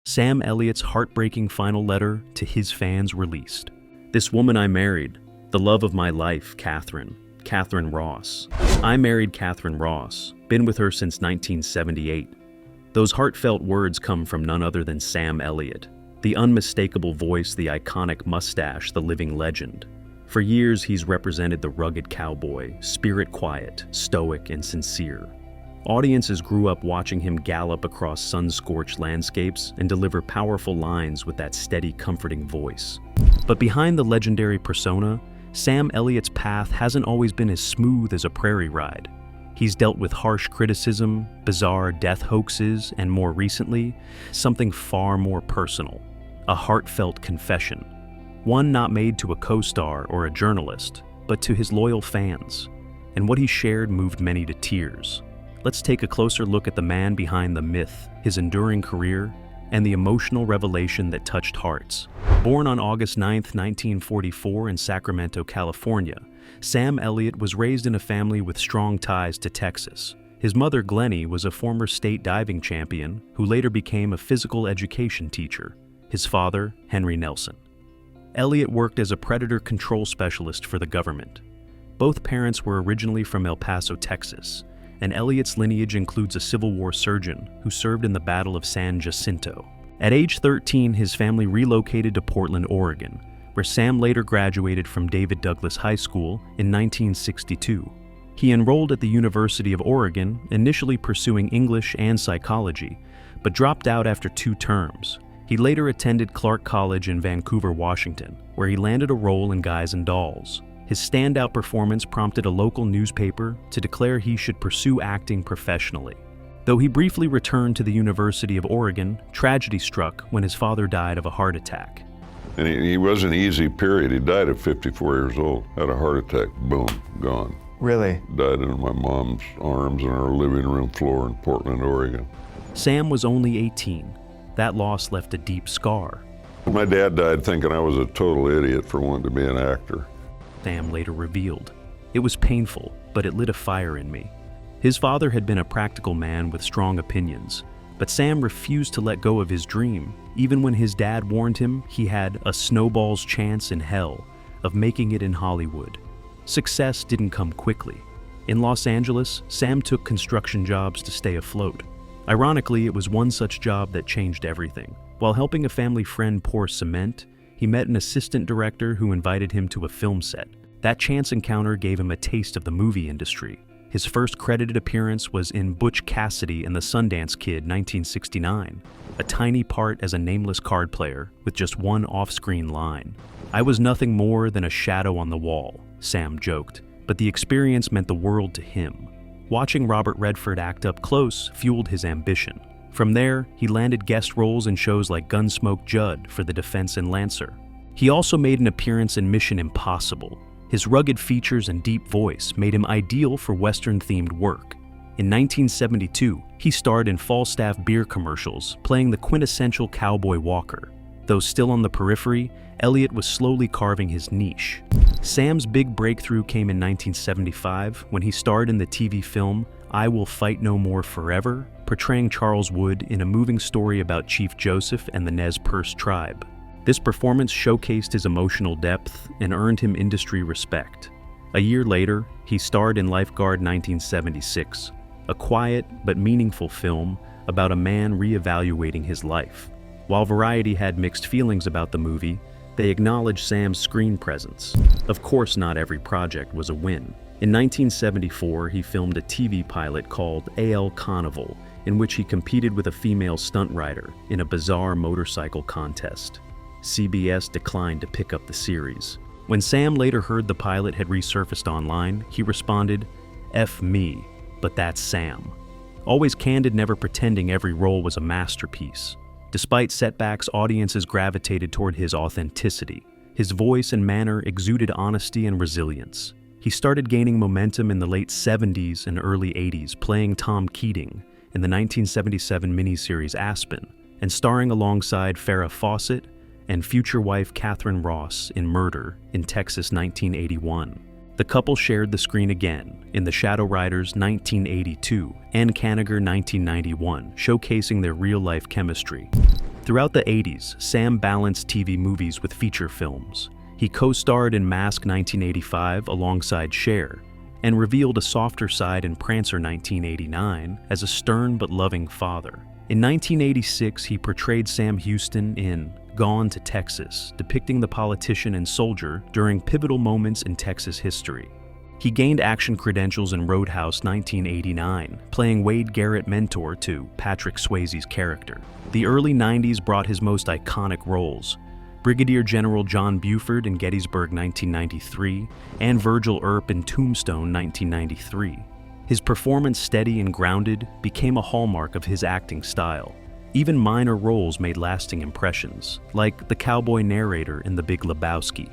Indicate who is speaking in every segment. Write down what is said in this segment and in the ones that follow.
Speaker 1: Sam Elliott's heartbreaking final letter to his fans released. "This woman I married, the love of my life, Catherine Ross. I married Catherine Ross, been with her since 1978. Those heartfelt words come from none other than Sam Elliott, the unmistakable voice, the iconic mustache, the living legend. For years, he's represented the rugged cowboy, spirit quiet, stoic, and sincere. Audiences grew up watching him gallop across sun-scorched landscapes and deliver powerful lines with that steady, comforting voice. But behind the legendary persona, Sam Elliott's path hasn't always been as smooth as a prairie ride. He's dealt with harsh criticism, bizarre death hoaxes, and more recently, something far more personal, a heartfelt confession. One not made to a co-star or a journalist, but to his loyal fans. And what he shared moved many to tears. Let's take a closer look at the man behind the myth, his enduring career, and the emotional revelation that touched hearts. Born on August 9, 1944 in Sacramento, California, Sam Elliott was raised in a family with strong ties to Texas. His mother, Glennie, was a former state diving champion who later became a physical education teacher. His father, Henry Nelson. Elliott worked as a predator control specialist for the government. Both parents were originally from El Paso, Texas, and Elliott's lineage includes a Civil War surgeon who served in the Battle of San Jacinto. At age 13, his family relocated to Portland, Oregon, where Sam later graduated from David Douglas High School in 1962. He enrolled at the University of Oregon, initially pursuing English and psychology, but dropped out after 2 terms. He later attended Clark College in Vancouver, Washington, where he landed a role in Guys and Dolls. His standout performance prompted a local newspaper to declare he should pursue acting professionally. Though he briefly returned to the University of Oregon, tragedy struck when his father died of a heart attack.
Speaker 2: And he wasn't easy, period. He died at 54 years old, had a heart attack, boom, gone.
Speaker 3: Really?
Speaker 2: Died in my mom's arms on our living room floor in Portland, Oregon.
Speaker 1: Sam was only 18. That loss left a deep scar.
Speaker 2: My dad died thinking I was a total idiot for wanting to be an actor.
Speaker 1: Sam later revealed. It was painful, but it lit a fire in me. His father had been a practical man with strong opinions, but Sam refused to let go of his dream, even when his dad warned him he had a snowball's chance in hell of making it in Hollywood. Success didn't come quickly. In Los Angeles, Sam took construction jobs to stay afloat. Ironically, it was one such job that changed everything. While helping a family friend pour cement, he met an assistant director who invited him to a film set. That chance encounter gave him a taste of the movie industry. His first credited appearance was in Butch Cassidy and the Sundance Kid, 1969, a tiny part as a nameless card player with just one off-screen line. "I was nothing more than a shadow on the wall," Sam joked, but the experience meant the world to him. Watching Robert Redford act up close fueled his ambition. From there, he landed guest roles in shows like Gunsmoke Judd for the Defense and Lancer. He also made an appearance in Mission Impossible. His rugged features and deep voice made him ideal for Western-themed work. In 1972, he starred in Falstaff beer commercials, playing the quintessential cowboy walker. Though still on the periphery, Elliott was slowly carving his niche. Sam's big breakthrough came in 1975 when he starred in the TV film I Will Fight No More Forever, portraying Charles Wood in a moving story about Chief Joseph and the Nez Perce tribe. This performance showcased his emotional depth and earned him industry respect. A year later, he starred in Lifeguard 1976, a quiet but meaningful film about a man reevaluating his life. While Variety had mixed feelings about the movie, they acknowledged Sam's screen presence. Of course, not every project was a win. In 1974, he filmed a TV pilot called A.L. Carnival, in which he competed with a female stunt rider in a bizarre motorcycle contest. CBS declined to pick up the series. When Sam later heard the pilot had resurfaced online, he responded, "F me, but that's Sam." Always candid, never pretending every role was a masterpiece. Despite setbacks, audiences gravitated toward his authenticity. His voice and manner exuded honesty and resilience. He started gaining momentum in the late 70s and early 80s, playing Tom Keating in the 1977 miniseries Aspen, and starring alongside Farrah Fawcett and future wife Catherine Ross in Murder in Texas 1981. The couple shared the screen again in The Shadow Riders 1982 and Kanigher 1991, showcasing their real-life chemistry. Throughout the 80s, Sam balanced TV movies with feature films. He co-starred in Mask 1985 alongside Cher, and revealed a softer side in Prancer 1989 as a stern but loving father. In 1986, he portrayed Sam Houston in Gone to Texas, depicting the politician and soldier during pivotal moments in Texas history. He gained action credentials in Roadhouse 1989, playing Wade Garrett mentor to Patrick Swayze's character. The early 90s brought his most iconic roles: Brigadier General John Buford in Gettysburg 1993, and Virgil Earp in Tombstone 1993. His performance, steady and grounded, became a hallmark of his acting style. Even minor roles made lasting impressions, like the cowboy narrator in The Big Lebowski,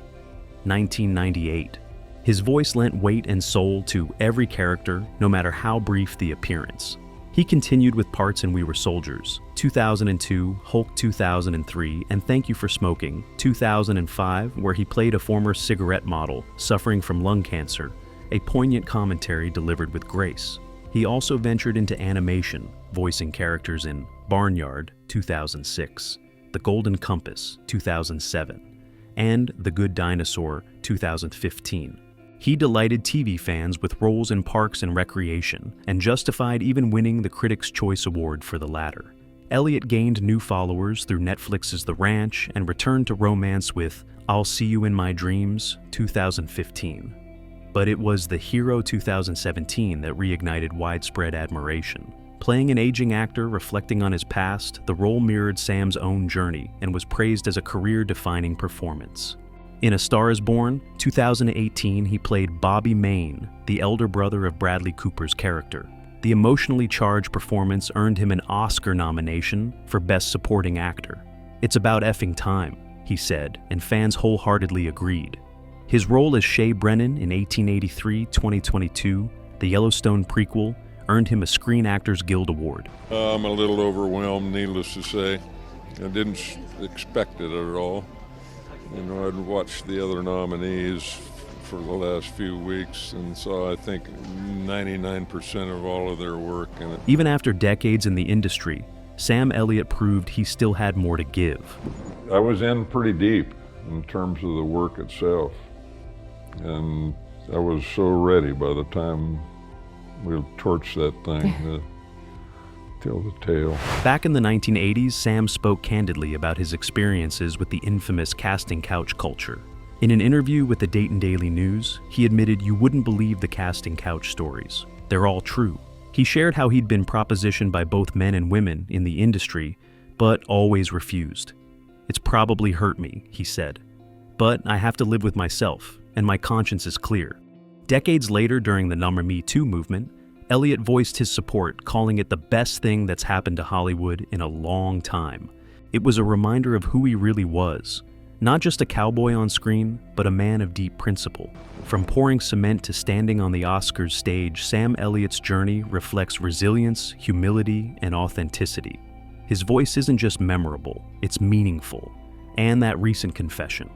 Speaker 1: 1998. His voice lent weight and soul to every character, no matter how brief the appearance. He continued with parts in We Were Soldiers, 2002, Hulk 2003, and Thank You for Smoking, 2005, where he played a former cigarette model suffering from lung cancer, a poignant commentary delivered with grace. He also ventured into animation, voicing characters in Barnyard, 2006, The Golden Compass, 2007, and The Good Dinosaur, 2015. He delighted TV fans with roles in Parks and Recreation, and justified even winning the Critics' Choice Award for the latter. Elliott gained new followers through Netflix's The Ranch and returned to romance with I'll See You in My Dreams, 2015. But it was The Hero 2017 that reignited widespread admiration. Playing an aging actor reflecting on his past, the role mirrored Sam's own journey and was praised as a career-defining performance. In A Star is Born, 2018, he played Bobby Maine, the elder brother of Bradley Cooper's character. The emotionally charged performance earned him an Oscar nomination for Best Supporting Actor. "It's about effing time," he said, and fans wholeheartedly agreed. His role as Shay Brennan in 1883-2022, the Yellowstone prequel, earned him a Screen Actors Guild Award.
Speaker 2: I'm a little overwhelmed, needless to say. I didn't expect it at all. You know, I'd watched the other nominees for the last few weeks and saw, I think, 99% of all of their work in it.
Speaker 1: Even after decades in the industry, Sam Elliott proved he still had more to give.
Speaker 2: I was in pretty deep in terms of the work itself, and I was so ready by the time we torched that thing to tell the tale.
Speaker 1: Back in the 1980s, Sam spoke candidly about his experiences with the infamous casting couch culture. In an interview with the Dayton Daily News, he admitted you wouldn't believe the casting couch stories. They're all true. He shared how he'd been propositioned by both men and women in the industry, but always refused. "It's probably hurt me," he said. "But I have to live with myself, and my conscience is clear." Decades later, during the Number Me Too movement, Elliott voiced his support, calling it the best thing that's happened to Hollywood in a long time. It was a reminder of who he really was. Not just a cowboy on screen, but a man of deep principle. From pouring cement to standing on the Oscars stage, Sam Elliott's journey reflects resilience, humility, and authenticity. His voice isn't just memorable, it's meaningful. And that recent confession.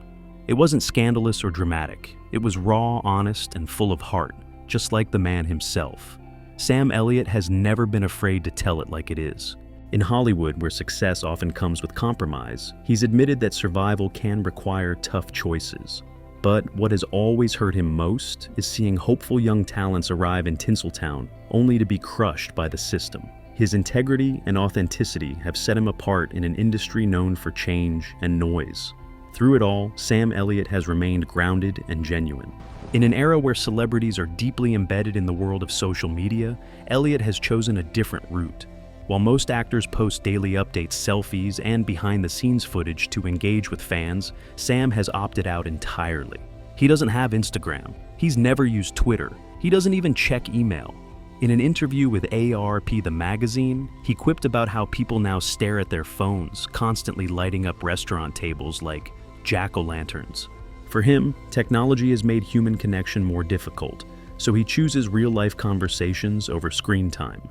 Speaker 1: It wasn't scandalous or dramatic. It was raw, honest, and full of heart, just like the man himself. Sam Elliott has never been afraid to tell it like it is. In Hollywood, where success often comes with compromise, he's admitted that survival can require tough choices. But what has always hurt him most is seeing hopeful young talents arrive in Tinseltown only to be crushed by the system. His integrity and authenticity have set him apart in an industry known for change and noise. Through it all, Sam Elliott has remained grounded and genuine. In an era where celebrities are deeply embedded in the world of social media, Elliott has chosen a different route. While most actors post daily updates, selfies, and behind-the-scenes footage to engage with fans, Sam has opted out entirely. He doesn't have Instagram. He's never used Twitter. He doesn't even check email. In an interview with AARP The Magazine, he quipped about how people now stare at their phones, constantly lighting up restaurant tables like jack-o'-lanterns. For him, technology has made human connection more difficult, so he chooses real-life conversations over screen time.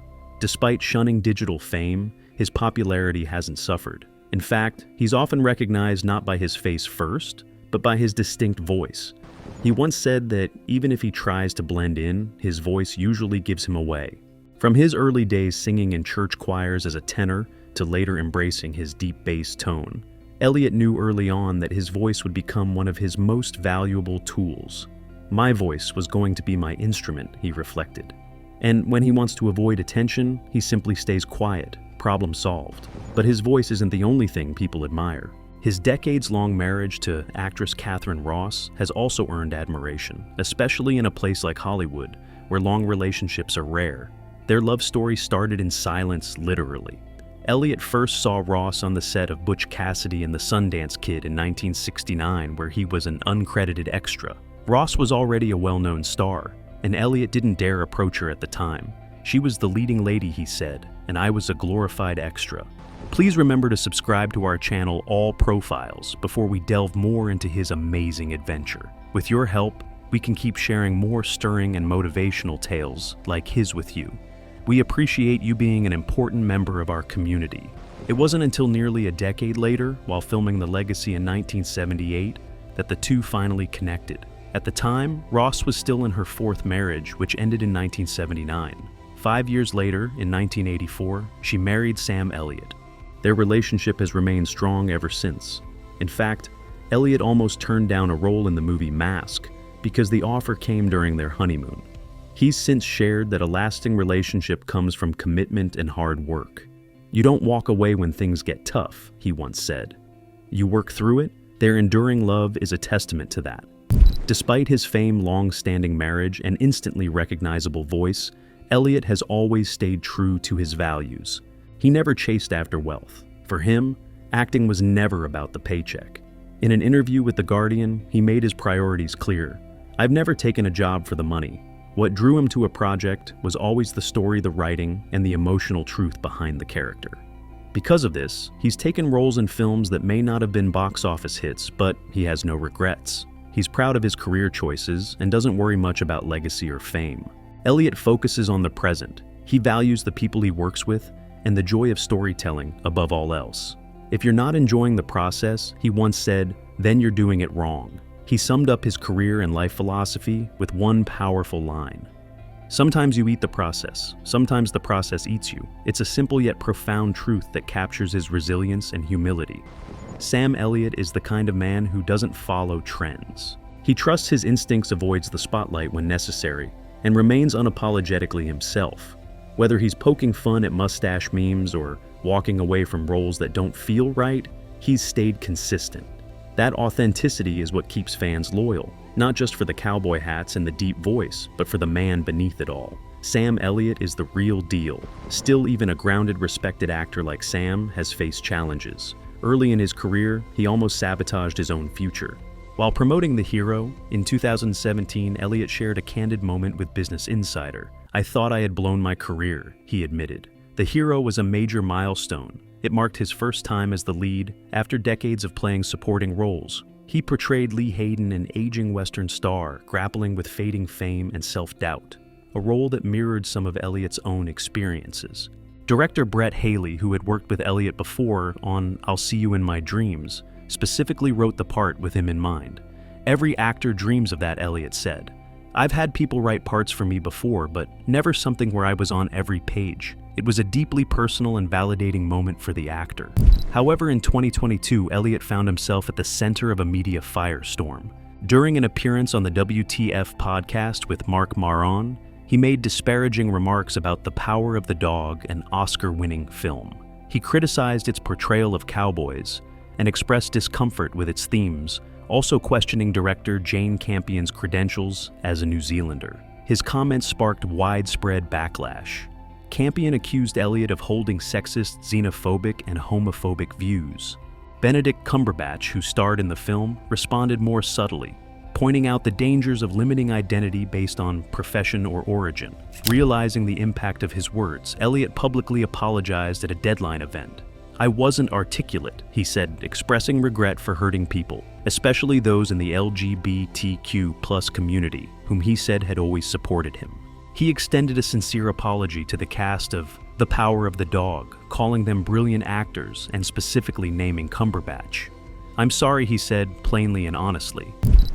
Speaker 1: Despite shunning digital fame, his popularity hasn't suffered. In fact, he's often recognized not by his face first, but by his distinct voice. He once said that even if he tries to blend in, his voice usually gives him away. From his early days singing in church choirs as a tenor to later embracing his deep bass tone. Elliott knew early on that his voice would become one of his most valuable tools. "My voice was going to be my instrument," he reflected. And when he wants to avoid attention, he simply stays quiet, problem solved. But his voice isn't the only thing people admire. His decades-long marriage to actress Catherine Ross has also earned admiration, especially in a place like Hollywood, where long relationships are rare. Their love story started in silence, literally. Elliott first saw Ross on the set of Butch Cassidy and the Sundance Kid in 1969, where he was an uncredited extra. Ross was already a well-known star, and Elliott didn't dare approach her at the time. "She was the leading lady," he said, "and I was a glorified extra." Please remember to subscribe to our channel All Profiles before we delve more into his amazing adventure. With your help, we can keep sharing more stirring and motivational tales like his with you. We appreciate you being an important member of our community. It wasn't until nearly a decade later, while filming The Legacy in 1978, that the two finally connected. At the time, Ross was still in her fourth marriage, which ended in 1979. 5 years later, in 1984, she married Sam Elliott. Their relationship has remained strong ever since. In fact, Elliott almost turned down a role in the movie Mask because the offer came during their honeymoon. He's since shared that a lasting relationship comes from commitment and hard work. "You don't walk away when things get tough," he once said. "You work through it." Their enduring love is a testament to that. Despite his famed long-standing marriage and instantly recognizable voice, Elliott has always stayed true to his values. He never chased after wealth. For him, acting was never about the paycheck. In an interview with The Guardian, he made his priorities clear. "I've never taken a job for the money. What drew him to a project was always the story, the writing, and the emotional truth behind the character." Because of this, he's taken roles in films that may not have been box office hits, but he has no regrets. He's proud of his career choices and doesn't worry much about legacy or fame. Elliott focuses on the present. He values the people he works with and the joy of storytelling above all else. "If you're not enjoying the process," he once said, "then you're doing it wrong." He summed up his career and life philosophy with one powerful line: "Sometimes you eat the process, sometimes the process eats you." It's a simple yet profound truth that captures his resilience and humility. Sam Elliott is the kind of man who doesn't follow trends. He trusts his instincts, avoids the spotlight when necessary, and remains unapologetically himself. Whether he's poking fun at mustache memes or walking away from roles that don't feel right, he's stayed consistent. That authenticity is what keeps fans loyal, not just for the cowboy hats and the deep voice, but for the man beneath it all. Sam Elliott is the real deal. Still, even a grounded, respected actor like Sam has faced challenges. Early in his career, he almost sabotaged his own future. While promoting The Hero, in 2017, Elliott shared a candid moment with Business Insider. "I thought I had blown my career," he admitted. The Hero was a major milestone. It marked his first time as the lead after decades of playing supporting roles. He portrayed Lee Hayden, an aging Western star, grappling with fading fame and self-doubt, a role that mirrored some of Elliott's own experiences. Director Brett Haley, who had worked with Elliott before on I'll See You in My Dreams, specifically wrote the part with him in mind. "Every actor dreams of that," Elliott said. "I've had people write parts for me before, but never something where I was on every page. It was a deeply personal and validating moment for the actor." However, in 2022, Elliott found himself at the center of a media firestorm. During an appearance on the WTF podcast with Mark Maron, he made disparaging remarks about The Power of the Dog, an Oscar-winning film. He criticized its portrayal of cowboys and expressed discomfort with its themes, also questioning director Jane Campion's credentials as a New Zealander. His comments sparked widespread backlash. Campion accused Elliott of holding sexist, xenophobic, and homophobic views. Benedict Cumberbatch, who starred in the film, responded more subtly, pointing out the dangers of limiting identity based on profession or origin. Realizing the impact of his words, Elliott publicly apologized at a Deadline event. "I wasn't articulate," he said, expressing regret for hurting people, especially those in the LGBTQ+ community, whom he said had always supported him. He extended a sincere apology to the cast of The Power of the Dog, calling them brilliant actors and specifically naming Cumberbatch. "I'm sorry," he said, plainly and honestly.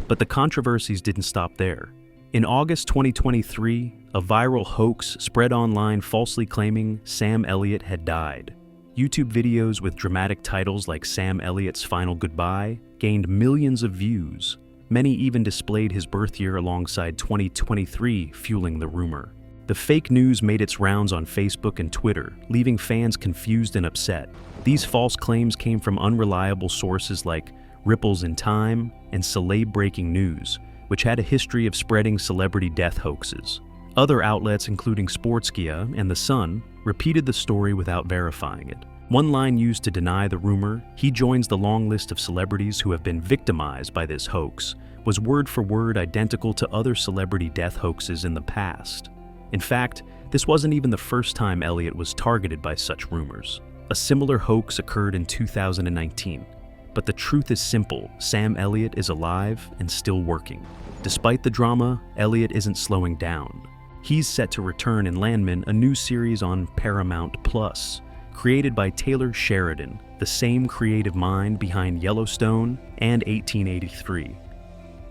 Speaker 1: But the controversies didn't stop there. In August 2023, a viral hoax spread online falsely claiming Sam Elliott had died. YouTube videos with dramatic titles like Sam Elliott's Final Goodbye gained millions of views. Many even displayed his birth year alongside 2023, fueling the rumor. The fake news made its rounds on Facebook and Twitter, leaving fans confused and upset. These false claims came from unreliable sources like Ripples in Time and Celeb Breaking News, which had a history of spreading celebrity death hoaxes. Other outlets, including Sportskia and The Sun, repeated the story without verifying it. One line used to deny the rumor, "He joins the long list of celebrities who have been victimized by this hoax," was word for word identical to other celebrity death hoaxes in the past. In fact, this wasn't even the first time Elliott was targeted by such rumors. A similar hoax occurred in 2019. But the truth is simple: Sam Elliott is alive and still working. Despite the drama, Elliott isn't slowing down. He's set to return in Landman, a new series on Paramount Plus, created by Taylor Sheridan, the same creative mind behind Yellowstone and 1883.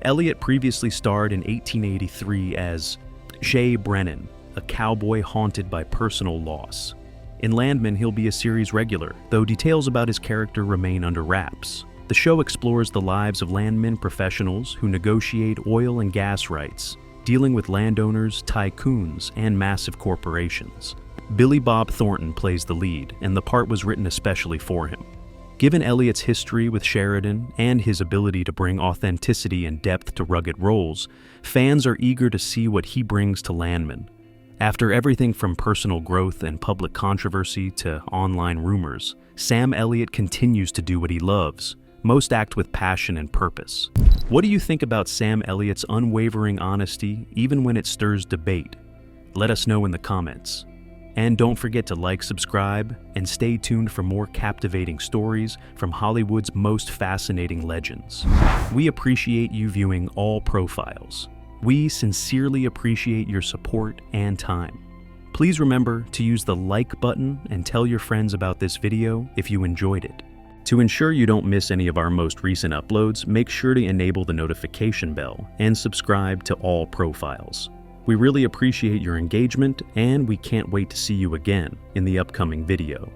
Speaker 1: Elliott previously starred in 1883 as Jay Brennan, a cowboy haunted by personal loss. In Landman, he'll be a series regular, though details about his character remain under wraps. The show explores the lives of landmen professionals who negotiate oil and gas rights, dealing with landowners, tycoons, and massive corporations. Billy Bob Thornton plays the lead, and the part was written especially for him. Given Elliott's history with Sheridan and his ability to bring authenticity and depth to rugged roles, fans are eager to see what he brings to Landman. After everything from personal growth and public controversy to online rumors, Sam Elliott continues to do what he loves. Most act with passion and purpose. What do you think about Sam Elliott's unwavering honesty, even when it stirs debate? Let us know in the comments. And don't forget to like, subscribe, and stay tuned for more captivating stories from Hollywood's most fascinating legends. We appreciate you viewing all profiles. We sincerely appreciate your support and time. Please remember to use the like button and tell your friends about this video if you enjoyed it. To ensure you don't miss any of our most recent uploads, make sure to enable the notification bell and subscribe to all profiles. We really appreciate your engagement, and we can't wait to see you again in the upcoming video.